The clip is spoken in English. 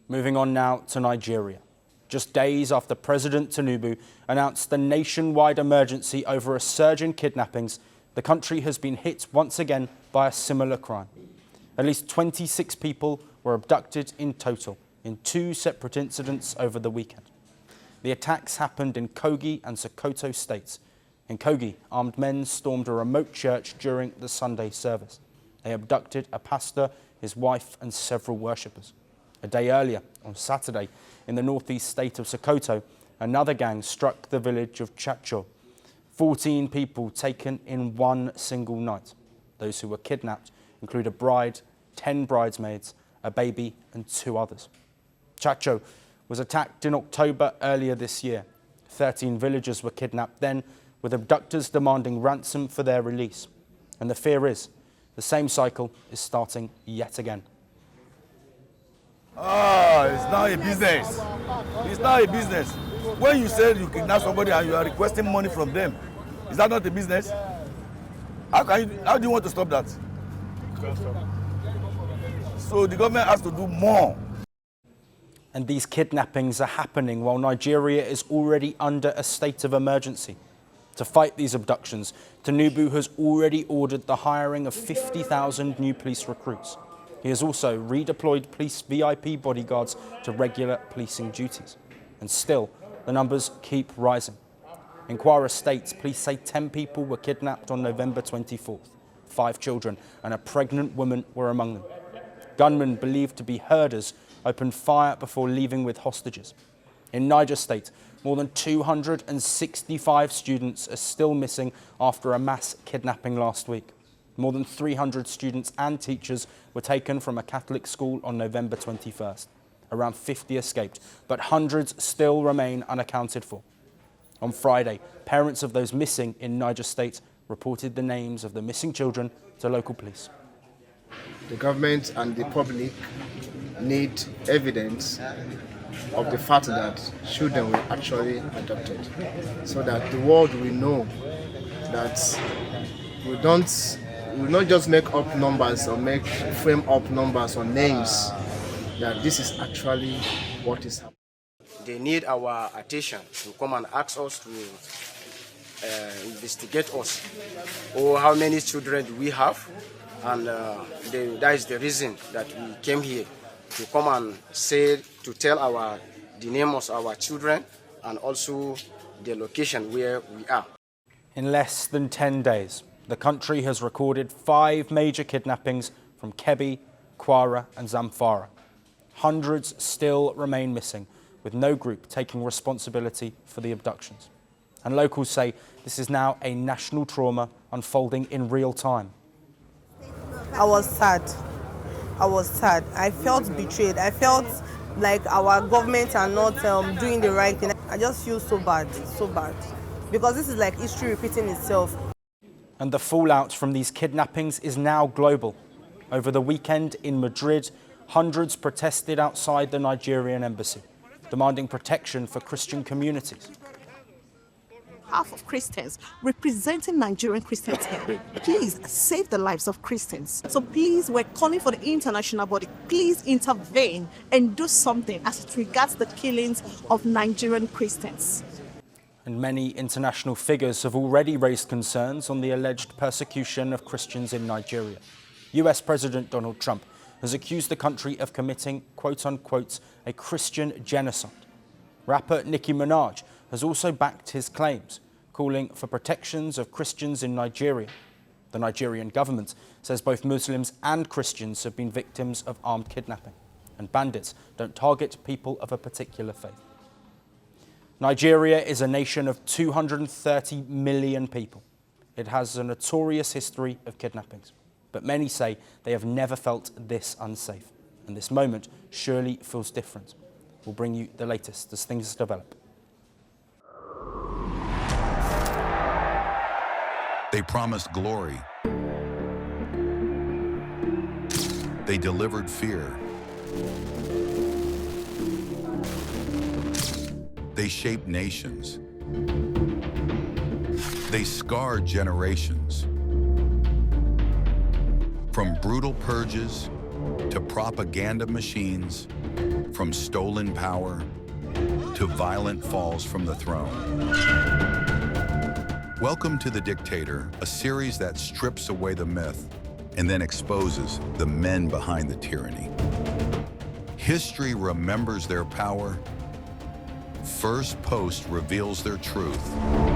Moving on now to Nigeria. Just days after President Tinubu announced the nationwide emergency over a surge in kidnappings, the country has been hit once again by a similar crime. At least 26 people were abducted in total in 2 separate incidents over the weekend. The attacks happened in Kogi and Sokoto states. In Kogi, armed men stormed a remote church during the Sunday service. They abducted a pastor, his wife and several worshippers. A day earlier, on Saturday, in the northeast state of Sokoto, another gang struck the village of Chacho. 14 people taken in one single night. Those who were kidnapped include a bride, 10 bridesmaids, a baby and 2 others. Chacho was attacked in October earlier this year. 13 villagers were kidnapped then, with abductors demanding ransom for their release. And the fear is the same cycle is starting yet again. It's now a business. It's now a business. When you say you kidnap somebody and you are requesting money from them, is that not a business? How do you want to stop that? So the government has to do more. And these kidnappings are happening while Nigeria is already under a state of emergency. To fight these abductions, Tinubu has already ordered the hiring of 50,000 new police recruits. He has also redeployed police VIP bodyguards to regular policing duties. And still, the numbers keep rising. In Kwara State, police say 10 people were kidnapped on November 24th. 5 children and a pregnant woman were among them. Gunmen believed to be herders opened fire before leaving with hostages. In Niger State, more than 265 students are still missing after a mass kidnapping last week. More than 300 students and teachers were taken from a Catholic school on November 21st. Around 50 escaped, but hundreds still remain unaccounted for. On Friday, parents of those missing in Niger State reported the names of the missing children to local police. The government and the public need evidence of the fact that children were actually adopted, so that the world will know that we will not just make up numbers or frame up numbers or names, that this is actually what is happening. They need our attention to come and ask us to investigate us, or how many children do we have, and that is the reason that we came here, to come and tell the names of our children and also the location where we are. In less than 10 days, the country has recorded 5 major kidnappings from Kebbi, Kwara and Zamfara. Hundreds still remain missing, with no group taking responsibility for the abductions. And locals say this is now a national trauma unfolding in real time. I was sad. I felt betrayed. I felt like our government are not doing the right thing. I just feel so bad. Because this is like history repeating itself. And the fallout from these kidnappings is now global. Over the weekend in Madrid, hundreds protested outside the Nigerian embassy, demanding protection for Christian communities. Half of Christians representing Nigerian Christians here. Please save the lives of Christians. So please, we're calling for the international body. Please intervene and do something as it regards the killings of Nigerian Christians. And many international figures have already raised concerns on the alleged persecution of Christians in Nigeria. US President Donald Trump has accused the country of committing, quote-unquote, a Christian genocide. Rapper Nicki Minaj has also backed his claims, calling for protections of Christians in Nigeria. The Nigerian government says both Muslims and Christians have been victims of armed kidnapping, and bandits don't target people of a particular faith. Nigeria is a nation of 230 million people. It has a notorious history of kidnappings, but many say they have never felt this unsafe, and this moment surely feels different. We'll bring you the latest as things develop. They promised glory. They delivered fear. They shaped nations. They scarred generations. From brutal purges to propaganda machines from stolen power to violent falls from the throne. Welcome to The Dictator, a series that strips away the myth and then exposes the men behind the tyranny. History remembers their power. Firstpost reveals their truth.